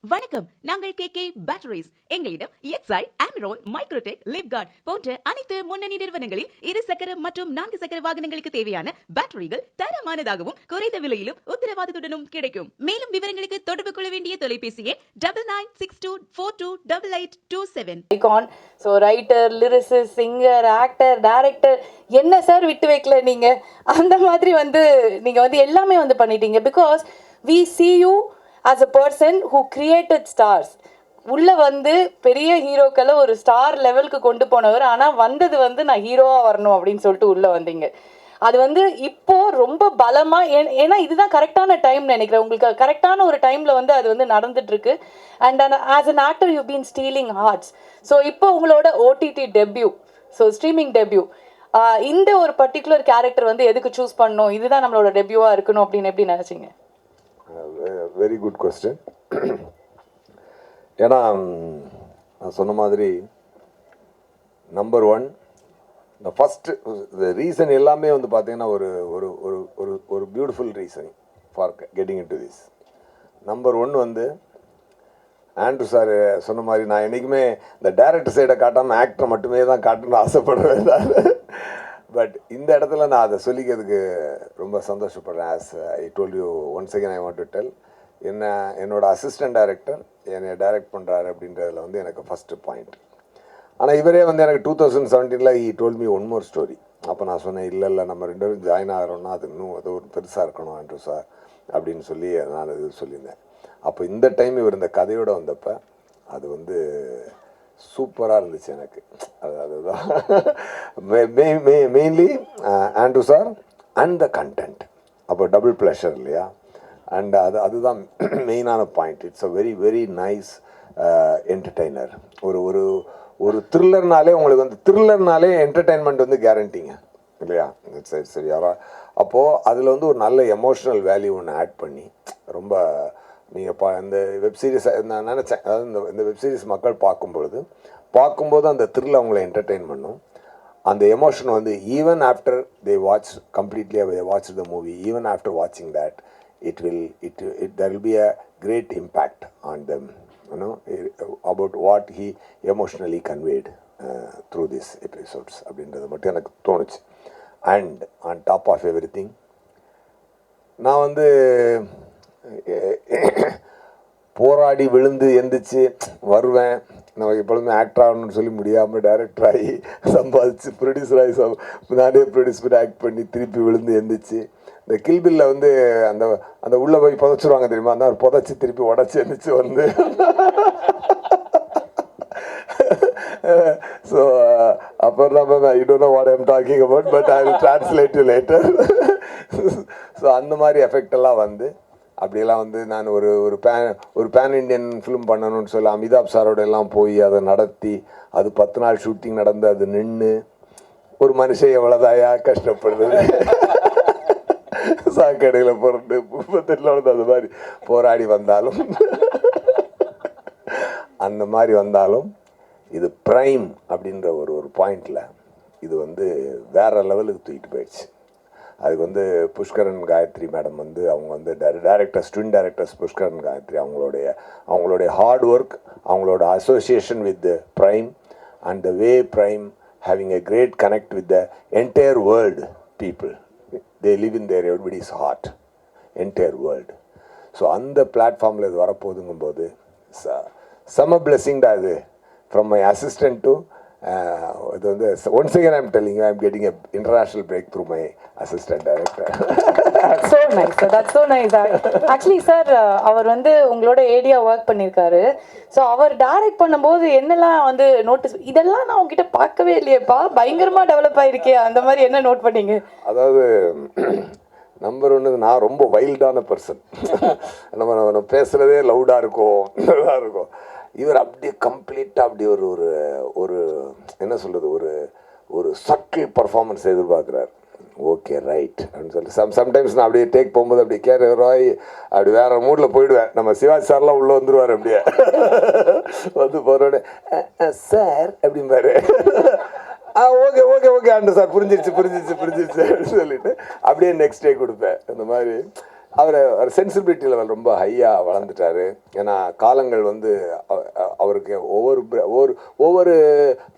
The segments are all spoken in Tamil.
வணக்கம், நாங்கள் KK பேட்டரிஸ். எங்களிடம் எக்ஸாய், ஆமிரோல், மைக்ரோடெக், லிப்கார்ட் போன்ற அனைத்து முன்னணி நிறுவனங்களில் 2 சக்கர மற்றும் 4 சக்கர வாகனங்களுக்கு தேவையான பேட்டரிகள் தரமானதாகவும் குறைந்த விலையிலும் உத்தரவாதத்துடனும் கிடைக்கும். மேலும் விவரங்களுக்கு தொடர்பு கொள்ள வேண்டிய தொலைபேசி எண் 9962428827. Icon. So writer, lyricist, singer, actor, director, என்ன சார் விட்டு வைக்கல நீங்க? அந்த மாதிரி நீங்க எல்லாமே பண்ணிட்டீங்க. Because we see you as a person who created stars. உள்ள பெரிய ஹீரோக்களை ஒரு ஸ்டார் லெவலுக்கு கொண்டு போனவர். ஆனால் வந்தது நான் ஹீரோவாக வரணும் அப்படின்னு சொல்லிட்டு உள்ளே வந்தீங்க. அது இப்போ ரொம்ப பலமாக, ஏன்னா இதுதான் கரெக்டான டைம் நினைக்கிறேன். உங்களுக்கு கரெக்டான ஒரு டைமில் அது நடந்துட்டு இருக்கு. And as an actor you been stealing hearts. So இப்போ உங்களோட OTT debut, so streaming debut, இந்த ஒரு பர்டிகுலர் கேரக்டர் எதுக்கு சூஸ் பண்ணணும், இதுதான் நம்மளோட டெபியூவாக இருக்கணும் அப்படின்னு எப்படி நினச்சிங்க? Very good question. ஏன்னா நான் சொன்ன மாதிரி நம்பர் 1 இந்த ஃபஸ்ட்டு ரீசன் எல்லாமே பார்த்தீங்கன்னா ஒரு ஒரு ஒரு ஒரு ஒரு beautiful reason for getting in to this. Number 1 Andrew sir சொன்ன மாதிரி நான் என்றைக்குமே இந்த டைரக்டர் சைடை காட்டாமல் ஆக்டரை மட்டுமே தான் காட்டணும்னு ஆசைப்படுவேன். பட் இந்த இடத்துல நான் அதை சொல்லிக்கிறதுக்கு ரொம்ப சந்தோஷப்படுறேன். As I told you once again I want to tell, என்னோட அசிஸ்டன்ட் டைரக்டர் என்னை டைரக்ட் பண்ணுறாரு அப்படின்றதுல எனக்கு ஃபஸ்ட்டு பாயிண்ட். ஆனால் இவரே எனக்கு 2017 he told me one more story. அப்போ நான் சொன்னேன், இல்லை நம்ம 2 பேரும் ஜாயின் ஆகிறோன்னா அது இன்னும் அது ஒரு பெருசாக இருக்கணும் ஆண்ட்ரூ சார் அப்படின்னு சொல்லி நான் இது சொல்லியிருந்தேன். அப்போ இந்த டைம் இவர் இந்த கதையோடு வந்தப்போ அது சூப்பராக இருந்துச்சு எனக்கு. அதுதான் mainly Andrew sir and the content. அப்போ டபுள் ப்ளஷர் இல்லையா? அண்ட் அதுதான் மெயினான point. It's a very very nice entertainer. ஒரு ஒரு ஒரு த்ரில்லர்னாலே உங்களுக்கு த்ரில்லர்னாலே என்டர்டெயின்மெண்ட் கேரண்டிங்க இல்லையா? சரி சரி யாரா அப்போது அதில் ஒரு நல்ல எமோஷ்னல் வேல்யூ ஒன்று ஆட் பண்ணி ரொம்ப நீங்கள் இந்த வெப்சீரிஸ் நான் நினச்சேன், அதாவது இந்த வெப்சீரிஸ் மக்கள் பார்க்கும்போது அந்த த்ரில் அவங்கள என்டர்டெயின் பண்ணும். அந்த emotion even after they watch completely they watch the movie, even after வாட்சிங் that there will be a great impact on them, about what he emotionally conveyed through these episodes அப்படின்றது மட்டும் எனக்கு தோணுச்சு. And on top of everything நான் போராடி விழுந்து எந்திரிச்சு வருவேன். நமக்கு எப்பொழுதுமே ஆக்டர் ஆகணும்னு சொல்லி முடியாமல் டைரக்டர் ஆகி சம்பாதிச்சு ப்ரொடியூசர் ஆகி நானே ப்ரொடியூஸ் பண்ணி ஆக்ட் பண்ணி திருப்பி விழுந்து எந்திரிச்சு இந்த கில்பில்ல அந்த அந்த உள்ளே போய் புதைச்சிருவாங்க தெரியுமா? அந்த புதைச்சி திருப்பி உடச்சி எந்திரிச்சு ஸோ அப்புறம் நம்ம you don't know what I am talking about, but I will translate you later. So அந்த மாதிரி எஃபெக்ட் எல்லாம் அப்படியெல்லாம் நான் ஒரு பேன் இண்டியன் ஃபிலிம் பண்ணணும்னு சொல்லி அமிதாப் சாரோட எல்லாம் போய் அதை நடத்தி அது 10 நாள் ஷூட்டிங் நடந்து அது நின்று ஒரு மனுஷன் எவ்வளோதாயா கஷ்டப்படுறது, சாக்கடையில் போகிறது 38 அது மாதிரி போராடி வந்தாலும் அந்த மாதிரி வந்தாலும் இது ப்ரைம் அப்படின்ற ஒரு பாயிண்டில் இது வேற லெவலுக்கு தூக்கிட்டு போயிடுச்சு. அதுக்கு புஷ்கரன் காயத்ரி மேடம் அவங்க directors, twin directors Pushkar Gayathri, அவங்களுடைய ஹார்ட் ஒர்க், அவங்களோட association with Prime and the way Prime having a great connect with the entire world people. They live in their everybody's heart, entire world. So அந்த பிளாட்ஃபார்மில் இது வரப்போகுதுங்கும்போது செம பிளெஸிங் தான் இது. ஃப்ரம் மை அசிஸ்டன்ட் டு இது once again I'm telling you I'm getting a international break through my assistant director. That's so nice sir, that's so nice. Actually sir, அவர் உங்களோட ஏடியா ஒர்க் பண்ணியிருக்காரு. ஸோ அவர் டைரக்ட் பண்ணும்போது என்னெல்லாம் நோட்டீஸ், இதெல்லாம் நான் உங்ககிட்ட பார்க்கவே இல்லையேப்பா, பயங்கரமாக டெவலப் ஆகிருக்கே, அந்த மாதிரி என்ன நோட் பண்ணீங்க? அதாவது நம்பர் 1 நான் ரொம்ப வைல்டான பர்சன். நம்ம பேசுகிறதே லவுடாக இருக்கும், நல்லா இருக்கும். இவர் அப்படியே கம்ப்ளீட்டாக அப்படி ஒரு ஒரு என்ன சொல்கிறது, ஒரு சட்டில் பர்ஃபார்மன்ஸ் எதிர்பார்க்குறாரு. ஓகே ரைட் அப்படின்னு சொல்லி சம்டைம்ஸ் நான் அப்படியே டேக் போகும்போது அப்படியே கேராய் அப்படி வேற மூடில் போயிடுவேன். நம்ம சிவாஜி சார்லாம் உள்ளே வந்துடுவார். அப்படியே போகிறோடனே சார் அப்படிம்பாரு. ஓகே ஓகே ஓகே ஆண்டு சார் புரிஞ்சிருச்சு அப்படின்னு சொல்லிட்டு அப்படியே நெக்ஸ்ட் டே கொடுப்பேன். இந்த மாதிரி அவர் ஒரு சென்சிபிலிட்டி லெவல் ரொம்ப ஹையாக வளர்ந்துட்டார். ஏன்னா காலங்கள் வந்து அவருக்கு ஒவ்வொரு ஒவ்வொரு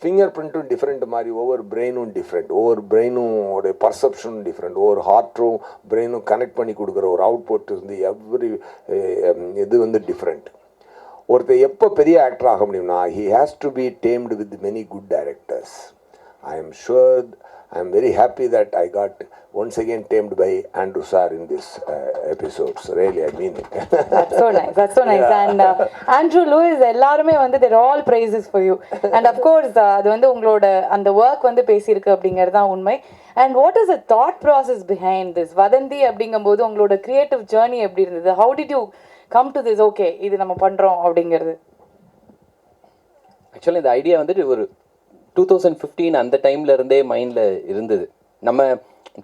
ஃபிங்கர் பிரிண்ட்டும் டிஃப்ரெண்ட் மாதிரி, ஒவ்வொரு பிரெயினும் டிஃப்ரெண்ட், ஒவ்வொரு பிரெயினும் உடைய பர்செப்ஷனும் டிஃப்ரெண்ட், ஒவ்வொரு ஹார்ட்டும் பிரெயினும் கனெக்ட் பண்ணி கொடுக்குற ஒரு அவுட்புட் வந்து இது வந்து டிஃப்ரெண்ட். ஒருத்தர் எப்போ பெரிய ஆக்டர் ஆக முடியும்னா he has to be tamed with many good directors. I am sure, I am very happy that I got once again tamed by Andrew sir in this episodes. Really, I mean it. That's so nice. That's so nice. And Andrew, Lewis, எல்லாருமே வந்து they're all praises for you. And of course, அது வந்து உங்களோட அந்த ஒர்க் வந்து பேசியிருக்கு அப்படிங்கிறது தான் உண்மை. And what is the thought process behind this? Vadhanthi அப்படிங்கும்போது உங்களோட கிரியேட்டிவ் ஜேர்னி எப்படி இருந்தது? How did you come to this? Okay, இது நம்ம பண்றோம் அப்படிங்கிறது. ஆக்சுவலாக இந்த ஐடியா வந்துட்டு ஒரு 2015 அந்த டைம்ல இருந்தே மைண்டில் இருந்தது. நம்ம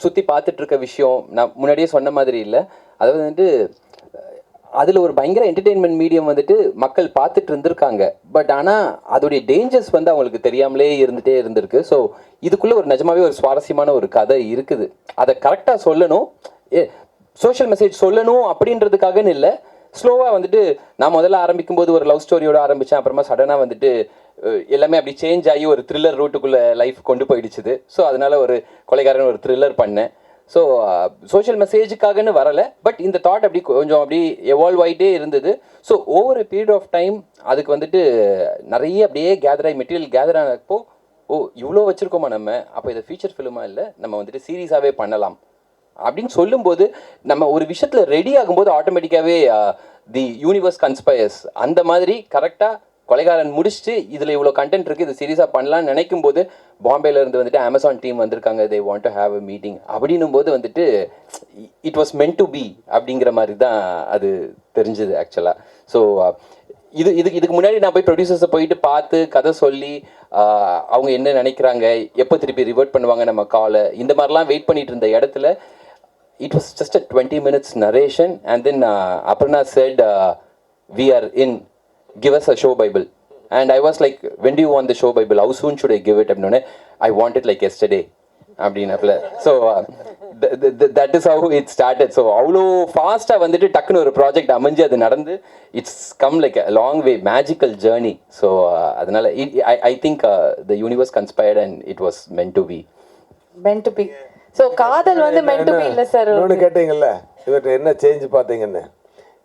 சுற்றி பார்த்துட்டு இருக்க விஷயம் நான் முன்னாடியே சொன்ன மாதிரி இல்லை. அதாவது வந்துட்டு அதில் ஒரு பயங்கர என்டர்டெயின்மெண்ட் மீடியம் வந்துட்டு மக்கள் பார்த்துட்டு இருந்திருக்காங்க. பட் ஆனால் அதோடைய டேஞ்சர்ஸ் வந்து அவங்களுக்கு தெரியாமலே இருந்துகிட்டே இருந்திருக்கு. ஸோ இதுக்குள்ளே ஒரு நிஜமாவே ஒரு சுவாரஸ்யமான ஒரு கதை இருக்குது. அதை கரெக்டாக சொல்லணும், சோஷியல் மெசேஜ் சொல்லணும் அப்படின்றதுக்காகன்னு இல்லை. ஸ்லோவாக வந்துட்டு நான் முதல்ல ஆரம்பிக்கும்போது ஒரு லவ் ஸ்டோரியோடு ஆரம்பித்தேன். அப்புறமா சடனாக வந்துட்டு எல்லாமே அப்படி சேஞ்ச் ஆகி ஒரு த்ரில்லர் ரூட்டுக்குள்ளே லைஃப் கொண்டு போயிடுச்சுது. ஸோ அதனால் ஒரு கொலைகாரன் ஒரு த்ரில்லர் பண்ணேன். ஸோ சோஷியல் மெசேஜுக்காகன்னு வரலை, பட் இந்த தாட் அப்படி கொஞ்சம் அப்படி எவால்வ் ஆகிட்டே இருந்தது. So over period of time அதுக்கு வந்துட்டு நிறைய அப்படியே கேதர் ஆகி மெட்டீரியல் கேதர் ஆனப்போ, இவ்வளோ வச்சுருக்கோமா நம்ம, அப்போ இதை ஃபீச்சர் ஃபிலிமாக இல்லை, நம்ம வந்துட்டு சீரியஸாகவே பண்ணலாம் அப்படின்னு சொல்லும்போது, நம்ம ஒரு விஷயத்தில் ரெடி ஆகும்போது ஆட்டோமேட்டிக்காகவே தி யூனிவர்ஸ் கன்ஸ்பயர்ஸ் அந்த மாதிரி கரெக்டாக கொலைகாரன் முடிச்சுட்டு இதில் இவ்வளோ கண்டென்ட் இருக்குது, இது சீரியஸாக பண்ணலான்னு நினைக்கும் போது பாம்பேலேருந்து வந்துட்டு அமேசான் டீம் வந்திருக்காங்க, they want to have a meeting அப்படின்னும் போது வந்துட்டு it was meant to be அப்படிங்கிற மாதிரி தான் அது தெரிஞ்சுது ஆக்சுவலாக. ஸோ இதுக்கு முன்னாடி நான் போய் ப்ரொடியூசர்ஸை போயிட்டு பார்த்து கதை சொல்லி அவங்க என்ன நினைக்கிறாங்க, எப்போ திருப்பி ரிவர்ட் பண்ணுவாங்க நம்ம காலை, இந்த மாதிரிலாம் வெயிட் பண்ணிட்டு இருந்த இடத்துல it was just a 20 minutes narration, and then Aparna said, we are in, give us a show bible. And I was like, when do you want the show bible, how soon should I give it? I want it like yesterday அப்படின்னப்பல. So that is how it started. ஸோ அவ்வளோ ஃபாஸ்ட்டாக வந்துட்டு டக்குன்னு ஒரு ப்ராஜெக்ட் அமைஞ்சு அது நடந்து, it's come like a long way magical journey. So அதனால் I think the universe conspired and it was meant to be. meant to be. So காதல் வந்து meant to be இல்லை சார். இன்னொன்று கேட்டீங்கல்ல, இவர்கிட்ட என்ன சேஞ்ச் பார்த்தீங்கன்னு.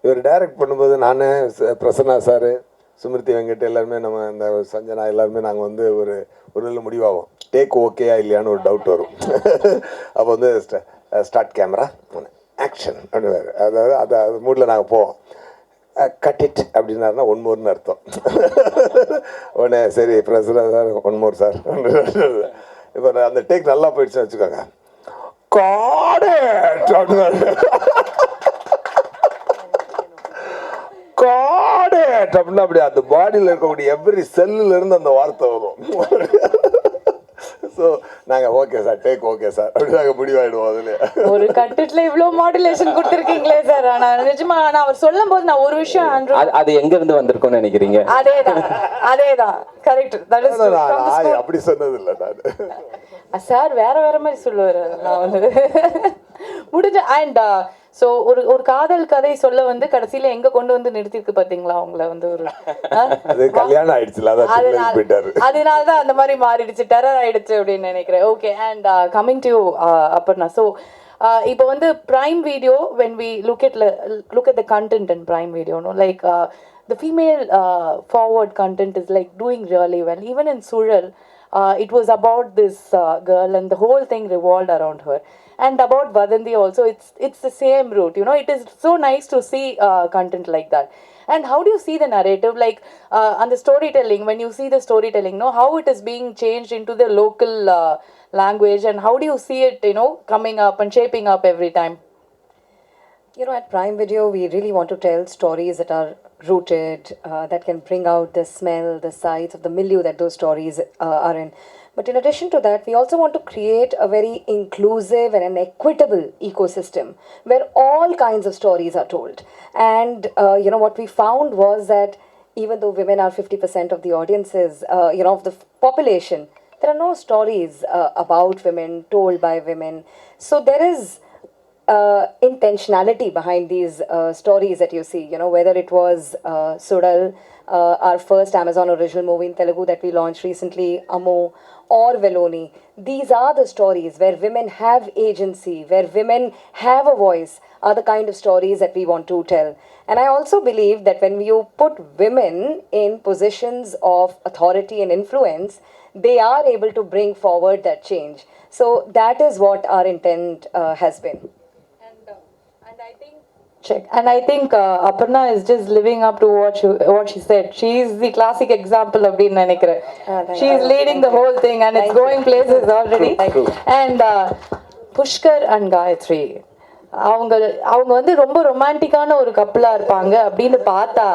இவர் டைரக்ட் பண்ணும்போது நான், பிரசன்னா சார், சுமிருதி வெங்கட் எல்லாருமே, நம்ம இந்த சஞ்சனா எல்லாருமே நாங்கள் வந்து ஒரு நல்ல முடிவாகும். டேக் ஓகேயா இல்லையான்னு ஒரு டவுட் வரும். அப்போ வந்து ஸ்டார்ட் கேமரா ஆக்ஷன் அப்படின்னு, அதாவது அது மூடில் நாங்கள் போவோம். கட் இட் அப்படின்னாருன்னா ஒன் மோர்னு அர்த்தம். உடனே சரி Prasanna sir one more sir. இப்போ அந்த டேக் நல்லா போயிடுச்சுன்னு வச்சுக்கோங்க, காடு காடு அப்படின்னா அப்படி அந்த பாடியில் இருக்கக்கூடிய எவ்ரி செல்லுல இருந்து அந்த வார்த்தை வரும். ஸோ நாங்கள் okay sir, take okay sir அப்படி நாங்கள் முடிவாயிடுவோம். அதுல ஒரு கட்டத்துல இவ்வளோ மாடுலேஷன் கொடுத்துருக்கீங்களே சார். ஆனால் நிஜமா நான் அவர் சொல்லும் போது நான் ஒரு விஷயம், அது எங்க இருந்து வந்திருக்கும்னு நினைக்கிறீங்க? அதேதான் கரெக்ட். அப்படி சொன்னது இல்லை நான் சார், வேற மாதிரி சொல்லுவார். நான் வந்து முடிஞ்ச அண்ட் ஸோ ஒரு காதல் கதை சொல்ல வந்து கடைசியில எங்க கொண்டு வந்து நிறுத்திருக்கு பாத்தீங்களா அவங்கள வந்து ஒரு கல்யாணம் ஆயிடுச்சுல, அதனாலதான் அந்த மாதிரி மாறிடுச்சு, டெரர் ஆயிடுச்சு அப்படின்னு நினைக்கிறேன். Okay, and coming to Aparna, so இப்போ வந்து Prime Video, when we look at the content in Prime Video, no, like the female forward content is like doing really well. Even in Surya, it was about this girl and the whole thing revolved around her. And about Vadhanthi also, it's the same route, you know. It is so nice to see content like that. And how do you see the narrative, like and the storytelling, when you see the storytelling, no, how it is being changed into the local language, and how do you see it, you know, coming up and shaping up every time? You know, at Prime Video, we really want to tell stories that are rooted, that can bring out the smell, the sights of the milieu that those stories are in. But in addition to that, we also want to create a very inclusive and an equitable ecosystem where all kinds of stories are told. And, you know, what we found was that even though women are 50% of the audiences, you know, of the population, there are no stories about women told by women. So there is intentionality behind these stories that you see, you know, whether it was Sudal, our first Amazon original movie in Telugu that we launched recently, Amo, or Veloni. These are the stories where women have agency, where women have a voice, are the kind of stories that we want to tell. And I also believe that when you put women in positions of authority and influence, they are able to bring forward that change. So that is what our intent has been. And I think Check. And I think Aparna is just living up to what she said. She is the classic example of being Nanikra. She is leading the whole thing and it's going places already. And Pushkar and Gayatri. அவங்க அவங்க வந்து ரொம்ப ரொமான்டிக்கான ஒரு கப்பலாக இருப்பாங்க அப்படின்னு பார்த்தா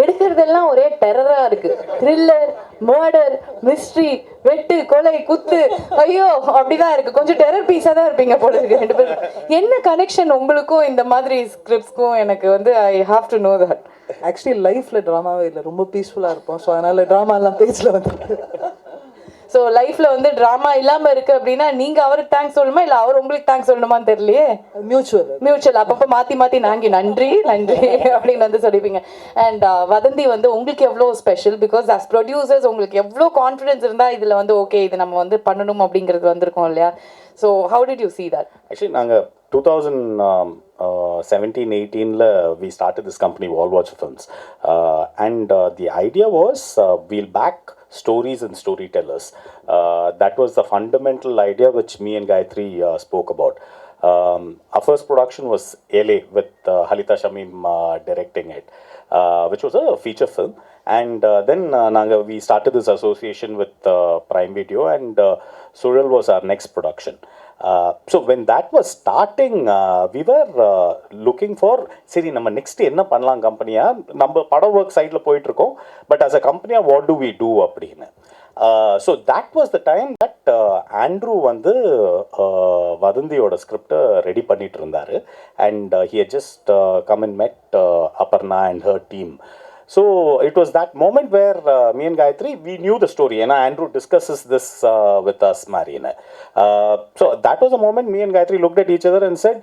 எடுக்கிறதெல்லாம் ஒரே டெரராக இருக்கு. த்ரில்லர், மர்டர், மிஸ்ட்ரி, வெட்டு, கொலை, குத்து, ஐயோ அப்படிதான் இருக்கு. கொஞ்சம் டெரர் பீஸாக தான் இருப்பீங்க போல இருக்கு ரெண்டு பேரும். என்ன கனெக்ஷன் உங்களுக்கும் இந்த மாதிரி ஸ்கிரிப்ட்ஸ்க்கும்? எனக்கு வந்து I have to know that. Actually லைஃப்பில் ட்ராமாவே இல்லை, ரொம்ப பீஸ்ஃபுல்லாக இருப்போம். ஸோ அதனால் ட்ராமாலாம் பேஜில் வந்து ஸோ லைஃப்ல வந்து ட்ராமா இல்லாம இருக்கு அப்படின்னா நீங்க அவருக்கு தேங்க்ஸ் சொல்லணுமா இல்ல அவர் உங்களுக்கு தேங்க்ஸ் சொல்லணுமான்னு தெரியலையே. மியூச்சுவல் அப்பப்போ மாத்தி நாங்க நன்றி அப்படின்னு வந்து சொல்லிப்பீங்க. அண்ட் வதந்தி வந்து உங்களுக்கு எவ்வளோ ஸ்பெஷல்? பிகாஸ் அஸ் ப்ரொடியூசர்ஸ் உங்களுக்கு எவ்வளோ கான்ஃபிடன்ஸ் இருந்தா இதுல வந்து ஓகே இது நம்ம வந்து பண்ணணும் அப்படிங்கிறது வந்திருக்கோம் இல்லையா? So how did you see that? Actually, நாங்கள் 2017-18 we started this company, Wall Watch Films, and the idea was we'll back stories and storytellers. That was the fundamental idea which me and Gayatri spoke about. Our first production was LA with Halita Shamim directing it, which was a feature film. And then we started this association with Prime Video, and Surya was our next production. So when that was starting, we were looking for, சரி நம்ம நெக்ஸ்ட் என்ன பண்ணலாம் கம்பெனியா, நம்ம படம் ஒர்க் சைடில் போயிட்டுருக்கோம், but as a company what do we do அப்படின்னு. So that was the time that Andrew வந்து வதந்தியோட ஸ்கிரிப்டை ரெடி பண்ணிட்டு இருந்தார். And he had just come and met Aparna and her team. So it was that moment where me and Gayatri, we knew the story, and Andrew discusses this with us, Marina. So that was the moment me and Gayatri looked at each other and said,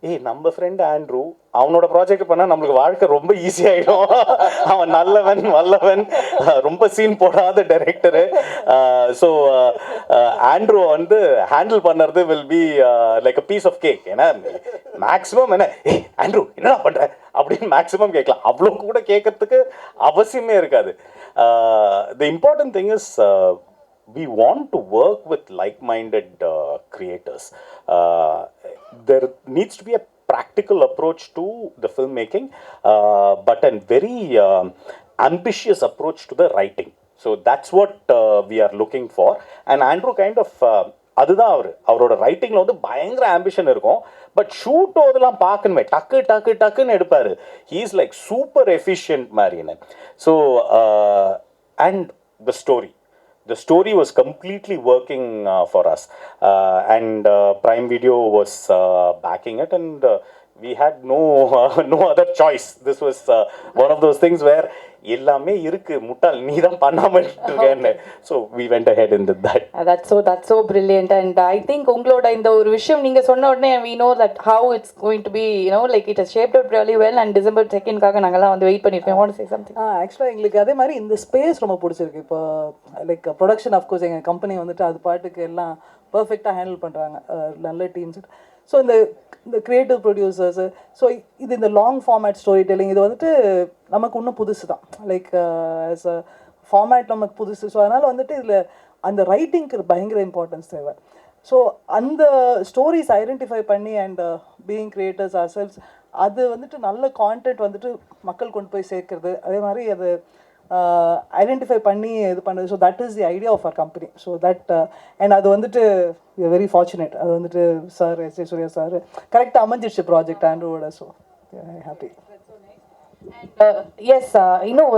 hey, நம்ம ஃப்ரெண்ட் ஆண்ட்ரூ அவனோட ப்ராஜெக்ட் பண்ணால் நம்மளுக்கு வாழ்க்கை ரொம்ப ஈஸியாகிடும். அவன் நல்லவன் வல்லவன், ரொம்ப சீன் போடாத டைரக்டரு. ஸோ ஆண்ட்ரூ வந்து ஹேண்டில் பண்ணுறது will be like a piece of cake. ஏன்னா மேக்ஸிமம் என்ன, ஏய் ஆண்ட்ரூ என்னடா பண்ணுற அப்படின்னு மேக்ஸிமம் கேட்கலாம். அவ்வளோ கூட கேட்கறதுக்கு அவசியமே இருக்காது. The important thing is we want to work with like-minded creators. There needs to be a practical approach to the filmmaking, but a very ambitious approach to the writing. So that's what we are looking for. And Andrew kind of அதுதான் அவரோட ரைட்டிங்கில் வந்து பயங்கர ஆம்பிஷன் இருக்கும். பட் ஷூட் அதெல்லாம் பார்க்கணுமே, டக்குன்னு எடுப்பார். He is like super efficient மாதிரின்னு. So and the story was completely working for us, and Prime Video was backing it, and we had no other choice. This was one of those things where எல்லாமே இருக்கு, முட்டாள் நீ தான் பண்ணாம இருக்கேன்னு. So we went ahead and did that. That's so brilliant. And I think உங்களோட இந்த ஒரு விஷயம் நீங்க சொன்ன உடனே we know that how it's going to be, you know, like it has shaped out really well. And December 2nd காக நாங்கலாம் வந்து வெயிட் பண்ணிருக்கோம். want to say something? ஆக்சுவலாக எங்களுக்கு அதே மாதிரி இந்த ஸ்பேஸ் ரொம்ப பிடிச்சிருக்கு. இப்போ லைக் ப்ரொடக்ஷன் ஆஃப்கோர்ஸ் எங்கள் கம்பெனி வந்துட்டு அது பாட்டுக்கு எல்லாம் பர்ஃபெக்டாக ஹேண்டில் பண்ணுறாங்க, நல்ல டீம்ஸ். ஸோ இந்த க்ரியேட்டிவ் ப்ரொடியூசர்ஸு, ஸோ இது இந்த லாங் ஃபார்மேட் ஸ்டோரி டெல்லிங் இது வந்துட்டு நமக்கு இன்னும் புதுசு தான். லைக் ஆஸ் அ ஃபார்மேட் நமக்கு புதுசு. ஸோ அதனால் வந்துட்டு இதில் அந்த ரைட்டிங்க்கு பயங்கர இம்பார்ட்டன்ஸ் தேவை. ஸோ அந்த ஸ்டோரிஸ் ஐடென்டிஃபை பண்ணி and being creators are cells, அது வந்துட்டு நல்ல கான்டென்ட் வந்துட்டு மக்கள் கொண்டு போய் சேர்க்கறது, அதே மாதிரி அது ஐடென்டிஃபை பண்ணி இது பண்ணுறது. So that is the idea of our company. So that and அது வந்துட்டு வி வெரி ஃபார்ச்சுனேட். அது வந்துட்டு சார் எஸ் சூர்யா சார் கரெக்டாக அமைஞ்சிடுச்சு ப்ராஜெக்ட் ஆண்ட்ரூவோட. So happy. எஸ் இன்னும்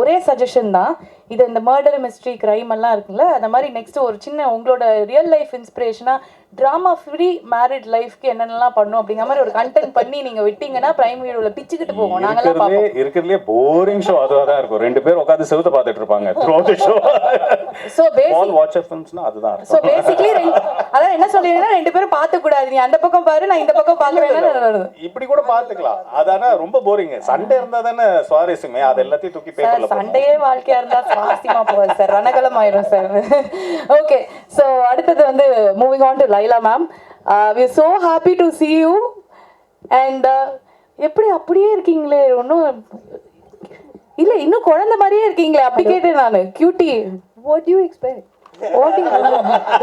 ஒரே சஜஷன் தான். இது இந்த மர்டர் மிஸ்ட்ரி கிரைம் எல்லாம் இருக்குல்ல, அந்த மாதிரி நெக்ஸ்ட் ஒரு சின்ன உங்களோட ரியல் லைஃப் இன்ஸ்பிரேஷனா ட்ராமா ஃப்ரீ மேரிட் லைஃப்க்கு என்னென்னலாம் பண்ணும் அப்படிங்கிற மாதிரி ஒரு கண்டென்ட் பண்ணி நீங்க விட்டீங்கன்னா பிரைம் வீடியோல பிச்சுக்கிட்டு போவோம். நாங்கெல்லாம் பார்ப்போம். இருக்கிறதுலே போரிங் ஷோ அதுவாக தான் இருக்கும். 2 பேர் உட்காந்து செவுத்த பார்த்துட்டு இருப்பாங்க throughout the show. So all Watcher ஃபிலிம்ஸ்னா அதுதான். ஸோ பேசிக்லி அதான் என்ன சொல்றீங்கன்னா 2 பேரும் பார்த்து கூடாது, நீ அந்த பக்கம் பாரு நான் இந்த பக்கம் பார்க்குறேன். இப்படி கூட பார்த்துக்கலாம். அதானா ரொம்ப போரிங். சண்டே இருந்தா தானே சுவாரஸ்யமே. அது எல்லாத்தையும் தூக்கி பேப்பர்ல சண்டையே வாழ்க்கையா இருந்தா சுவாரஸ்யமா போகுது சார், ரணகலம் ஆயிரும் சார். ஓகே, ஸோ அடுத்தது வந்து moving on to Laila ma'am. we are so happy to see you and எப்படி அப்படியே இருக்கீங்களே, ஒன்றும் இல்லை இன்னும் குழந்தை மாதிரியே இருக்கீங்களே, அப்படி கேட்டேன் நான். Cutie, What do you expect?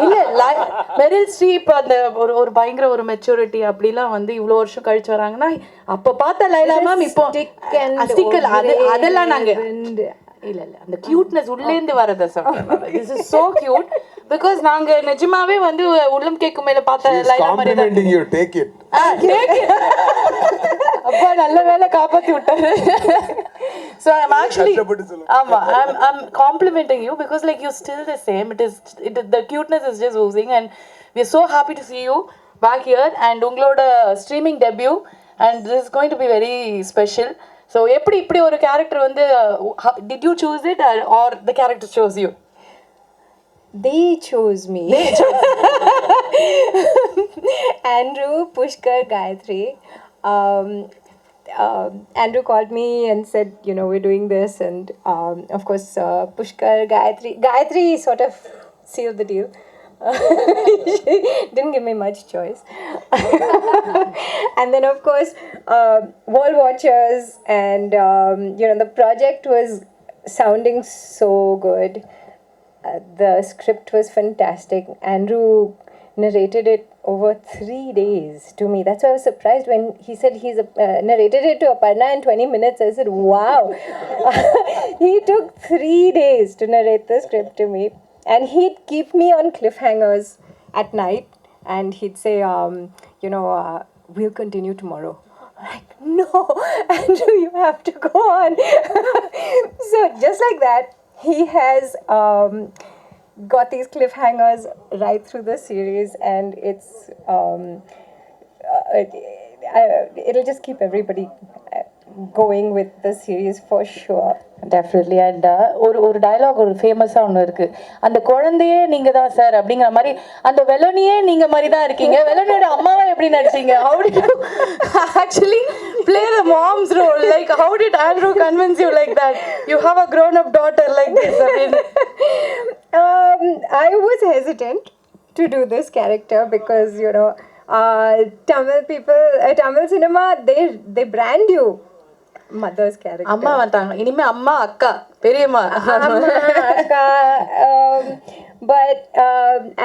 இல்ல மெரில் ஸ்ட்ரீப் அந்த ஒரு பயங்கர ஒரு மெச்சூரிட்டி அப்படிலாம் வந்து இவ்வளோ வருஷம் கழிச்சு வராங்கன்னா அப்ப பார்த்த லைலா மேம் இப்போ ஸ்டிக்கல் அதெல்லாம் நாங்க இல்ல அந்த கியூட்னஸ் உள்ளேந்து வரத சொல்றேன். This is so cute because நாங்க நிஜமாவே வந்து உள்ளம் கேக்கும் மேல பார்த்த லைலா மாதிரி தான். you take it. அப்பா நல்ல வேளை காப்பாத்தி விட்டாரு. So I'm actually I'm complimenting you because like you're still the same. The cuteness is just oozing and we're so happy to see you back here and ungaloda streaming debut and this is going to be very special. So இப்படி ஒரு கேரக்டர் வந்து did you choose it or the character chose you? They chose me. Andrew, PushkarGayatri. Andrew called me and said, you know, we're doing this, and of course, PushkarGayatri sort of sealed the deal. She didn't give me much choice. And then, of course, Wall Watchers, and you know, the project was sounding so good. The script was fantastic. Andrew narrated it over 3 days to me. That's why I was surprised when he said he's narrated it to Aparna in 20 minutes. I said, wow. He took 3 days to narrate the script to me. And he'd keep me on cliffhangers at night. And he'd say, you know, we'll continue tomorrow. I'm like, no, Andrew, you have to go on. So just like that, he has got these cliffhangers right through the series, and it'll just keep everybody going with the series for sure. Definitely. And ஒரு டயலாக் ஒரு ஃபேமஸாக ஒன்று இருக்குது, அந்த குழந்தையே நீங்கள் தான் சார் அப்படிங்கிற மாதிரி, அந்த வெலோனியே நீங்கள் மாதிரி தான் இருக்கீங்க, வெலோனியோட அம்மாவை எப்படி நடிச்சீங்க, how did you actually play the mom's role, like how did Andrew convince you like that you have a grown up daughter like this? I mean, I was hesitant to do this character because, you know, Tamil people, Tamil cinema, they brand you mother's character. அம்மா வந்தாங்க, இனிமே அம்மா அக்கா பெரியம்மா அக்கா. But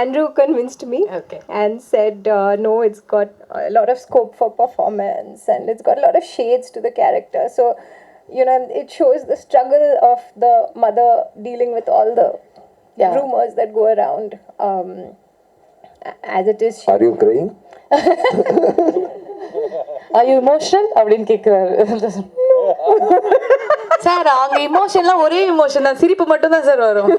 Andrew convinced me and said, no, it's got a lot of scope for performance and it's got a lot of shades to the character. So, you know, it shows the struggle of the mother dealing with all the rumors that go around. As it is. Are you crying? Are you emotional? அப்படின்னு கேட்குறாரு சார். அங்கே இமோஷன்லாம் ஒரே இமோஷன் தான், சிரிப்பு மட்டும் தான் சார் வரும்.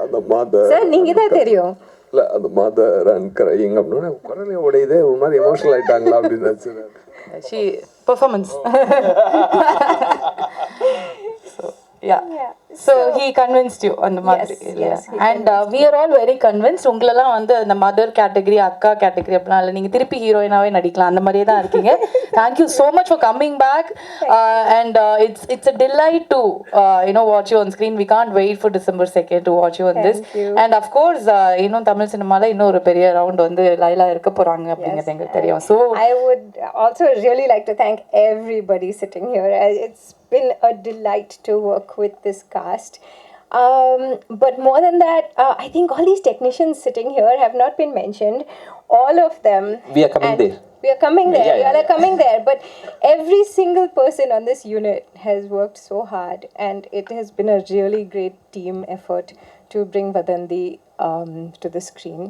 அந்த மதர் சார் நீங்கள் தான் தெரியும். இல்லை அந்த மதர் அண்ட் கிரைங் அப்படின்னா குரலே உடையுதே, ஒரு மாதிரி எமோஷனல் ஆயிட்டாங்களா அப்படின்னு நினச்சிருக்கேன். She performance. So he convinced you on the mother. Yes, and we are all very convinced. உங்களெல்லாம் வந்து அந்த மதர் கேட்டகரி அக்கா கேட்டகரி அப்படிலாம் இல்லை, நீங்கள் திருப்பி ஹீரோயினாவே நடிக்கலாம், அந்த மாதிரியே தான் இருக்கீங்க. Thank you so much for coming back and it's a delight to you know watch you on screen. We can't wait for December 2nd to watch you on this. And of course இன்னும் தமிழ் சினிமால இன்னும் ஒரு பெரிய ரவுண்ட் வந்து லைலா இருக்க போறாங்க அப்படிங்கிறது எங்களுக்கு தெரியும். So I would also really like to thank everybody sitting here. It's been a delight to work with this cast. But more than that, I think all these technicians sitting here have not been mentioned. All of them. We are coming there. We are coming there. Yeah, we are coming there. But every single person on this unit has worked so hard, and it has been a really great team effort to bring Vadhanthi to the screen.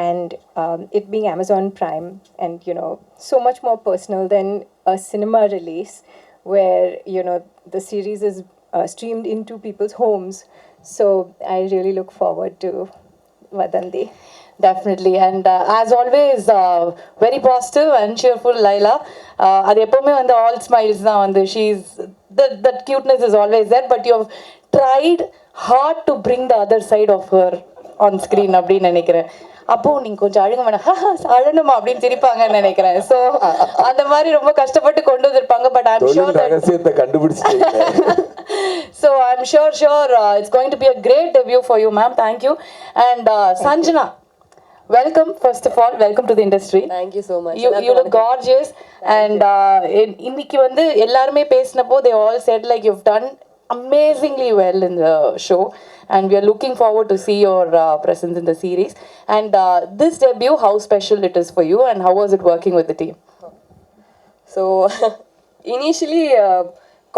And it being Amazon Prime, and you know, so much more personal than a cinema release, where you know the series is streamed into people's homes. So I really look forward to Vadhanthi. Definitely. And as always, very positive and cheerful Laila. அது எப்பவுமே வந்து all smiles தான் வந்து she's that cuteness is always there, but you've tried hard to bring the other side of her on screen அப்படின்னு நினைக்கிறேன். அப்போ நீங்க கொஞ்சம் அழுக வேணாம் அழணுமா அப்படின்னு சிரிப்பாங்கன்னு நினைக்கிறேன். ஸோ அந்த மாதிரி ரொம்ப கஷ்டப்பட்டு கொண்டு வந்திருப்பாங்க. பட் ஐம் ஷோர் ரகசியத்தை கண்டுபிடிச்சிட்டீங்க. So I'm sure it's going to be a great debut for you, ma'am. Thank you. And Sanjana, welcome, first of all, welcome to the industry. Thank you so much. You look gorgeous. And இன்னைக்கு வந்து எல்லாருமே பேசினப்போ they all said like you've done amazingly well in the show, and we are looking forward to see your presence in the series. And this debut, how special it is for you, and how was it working with the team? So initially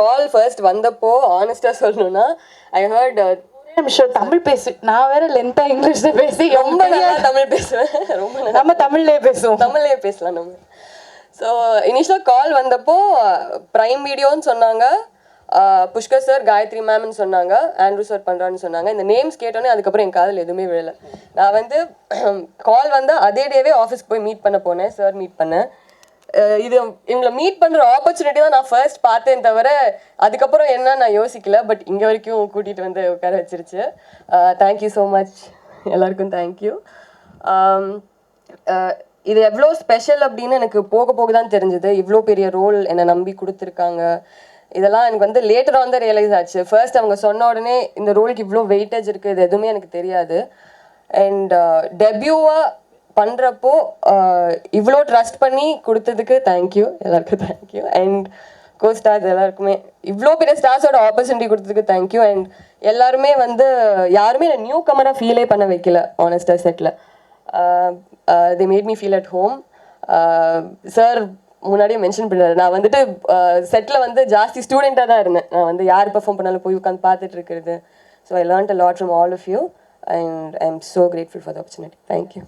call first வந்தப்போ honest-ஆ சொல்லணும்னா I heard I'm sure Tamil பேசு, நான் வேற லென்த்தா இங்கிலீஷ்ல பேசி ரொம்ப நல்லா தமிழ் பேசுவேன். ரொம்ப நம்ம தமிழ்லயே பேசுவோம். தமிழ்லயே பேசலாம் நம்ம. ஸோ இனிஷியலாக கால் வந்தப்போ ப்ரைம் வீடியோன்னு சொன்னாங்க, புஷ்கர் சார், காயத்ரி மேம்னு சொன்னாங்க, ஆண்ட்ரூ சார் பண்ணுறான்னு சொன்னாங்க. இந்த நேம்ஸ் கேட்டோன்னே அதுக்கப்புறம் என் காதில் எதுவுமே விழலை. நான் வந்து கால் வந்தால் அதே டேவே ஆஃபீஸ்க்கு போய் மீட் பண்ண போனேன், சார் மீட் பண்ணேன். இது இவங்களை மீட் பண்ணுற ஆப்பர்ச்சுனிட்டி தான் நான் ஃபர்ஸ்ட் பார்த்தேன் தவிர அதுக்கப்புறம் என்ன நான் யோசிக்கல. பட் இங்கே வரைக்கும் கூட்டிகிட்டு வந்து உட்கார வச்சிருச்சு. தேங்க்யூ ஸோ மச் எல்லாருக்கும். தேங்க்யூ. இது எவ்வளோ ஸ்பெஷல் அப்படின்னு எனக்கு போக போக தான் தெரிஞ்சுது. இவ்வளோ பெரிய ரோல் என்னை நம்பி கொடுத்துருக்காங்க. இதெல்லாம் எனக்கு வந்து லேட்டராக வந்து ரியலைஸ் ஆச்சு. ஃபர்ஸ்ட் அவங்க சொன்ன உடனே இந்த ரோலுக்கு இவ்வளோ வெயிட்டேஜ் இருக்குது, இது எதுவுமே எனக்கு தெரியாது. அண்ட் டெபியூவாக பண்ணுறப்போ இவ்வளோ ட்ரஸ்ட் பண்ணி கொடுத்ததுக்கு தேங்க்யூ, எல்லாருக்கும் தேங்க்யூ. அண்ட் கோ ஸ்டார்ஸ் எல்லாருக்குமே இவ்வளோ பெரிய ஸ்டார்ஸோட ஆப்பர்ச்சுனிட்டி கொடுத்ததுக்கு தேங்க்யூ. அண்ட் எல்லாருமே வந்து யாருமே என்னை நியூ கமராக ஃபீலே பண்ண வைக்கல ஆனஸ்டாக செட்டில். they made me feel at home. Sir முன்னாடியே மென்ஷன் பண்ணாரு, நான் வந்துட்டு செட்டில் வந்து ஜாஸ்தி ஸ்டூடெண்ட்டாக தான் இருந்தேன். நான் வந்து யார் பெர்ஃபார்ம் பண்ணாலும் போய் உட்காந்து பார்த்துட்டு இருக்கிறது. So I learnt a lot from all of you and I am so grateful for the opportunity. Thank you.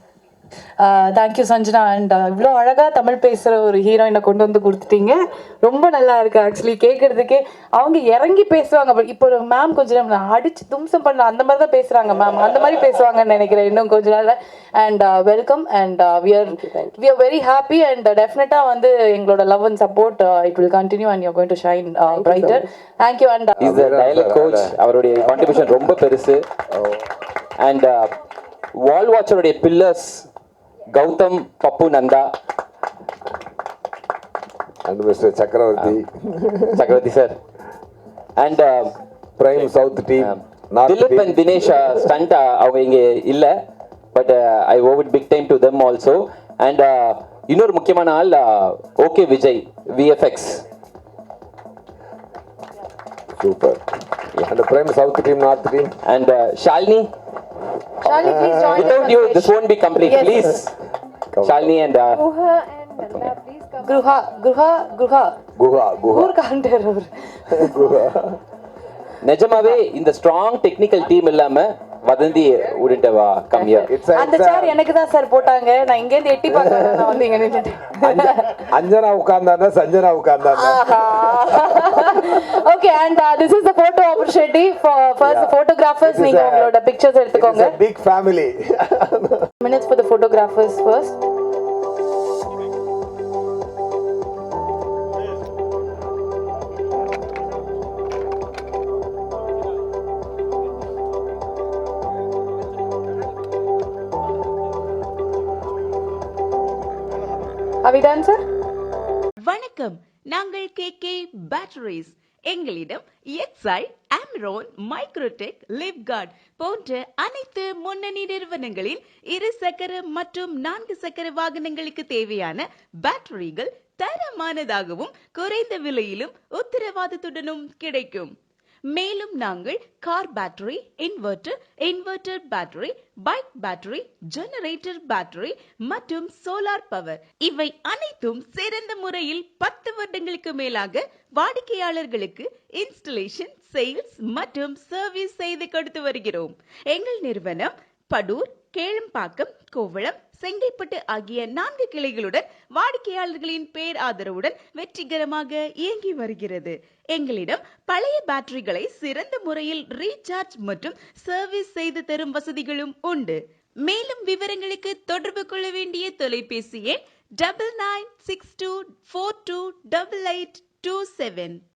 Thank you Sanjana. And இவ்வளோ அழகாக தமிழ் பேசுகிற ஒரு ஹீரோயினை கொண்டு வந்து கொடுத்துட்டீங்க. ரொம்ப நல்லா இருக்குது ஆக்சுவலி கேட்குறதுக்கே. அவங்க இறங்கி பேசுவாங்க. பட் இப்போ ஒரு மேம் கொஞ்சம் நேரம் அடித்து தும்சம் பண்ண அந்த மாதிரி தான் பேசுகிறாங்க மேம். அந்த மாதிரி பேசுவாங்கன்னு நினைக்கிறேன் இன்னும் கொஞ்ச நாள். And welcome. And we are very happy and டெஃபினட்டாக வந்து எங்களோட love and support it will continue and you are going to shine brighter. Thank you. And is the dialogue coach. அவருடைய கான்ட்ரிபியூஷன் ரொம்ப பெருசு. அண்ட் வால் வாட்சருடைய pillars Gautham, Pappu, Nanda and mister Chakravarthy sir. And prime south team Dileep and Dinesh stunt அவங்க இங்கே இல்லை. But I owe it big time to them also. And இன்னொரு முக்கியமான ஆள் okay Vijay, VFX. Super. And prime south team, north team. And Shalini, please join without you this won't be complete. Yes. Please Shalini and Guha and Nanda, please come. Guha ஊர் காண்டர் அவர். நிஜமாவே இந்த ஸ்ட்ராங் டெக்னிக்கல் டீம் இல்லாம வதந்தி wouldn't have come here. அந்த சேர் எனக்கு தான் சார் போட்டாங்க. நான் இங்க இருந்து எட்டி பார்க்கறேன். நான் வந்து இங்க நின்னுட்டேன். Anjana உட்கார்ந்தானா Sanjana உட்கார்ந்தானா. Okay, and this is the photo opportunity for first photographers. நீங்க உங்களோட pictures எடுத்துக்கோங்க. It's a big family. Minutes for the photographers first. Are we done, sir? வணக்கம், நாங்கள் KK பேட்டரிஸ். எங்களிடம் எக்ஸாய், ஆம்ரோன், மைக்ரோடெக், லிப்கார்ட் போன்ற அனைத்து முன்னணி நிறுவனங்களில் 2 சக்கர மற்றும் 4 சக்கர வாகனங்களுக்கு தேவையான பேட்டரிகள் தரமானதாகவும் குறைந்த விலையிலும் உத்தரவாதத்துடனும் கிடைக்கும். மேலும் நாங்கள் car battery, inverter battery, bike battery, generator battery மற்றும் சோலார் பவர் இவை அனைத்தும் சிறந்த முறையில் 10 வருடங்களுக்கு மேலாக வாடிக்கையாளர்களுக்கு இன்ஸ்டலேஷன், சேல்ஸ் மற்றும் சர்வீஸ் செய்து கொடுத்து வருகிறோம். எங்கள் நிறுவனம் படூர், கேளம்பாக்கம், கோவளம், செங்கைப்பட்டு ஆகிய 4 கிளைகளுடன் வாடிக்கையாளர்களின் பேராதரவுடன் வெற்றிகரமாக இயங்கி வருகிறது. எங்களிடம் பழைய பேட்டரிகளை சிறந்த முறையில் ரீசார்ஜ் மற்றும் சர்வீஸ் செய்து தரும் வசதிகளும் உண்டு. மேலும் விவரங்களுக்கு தொடர்பு கொள்ள வேண்டிய தொலைபேசி எண் 9962428827.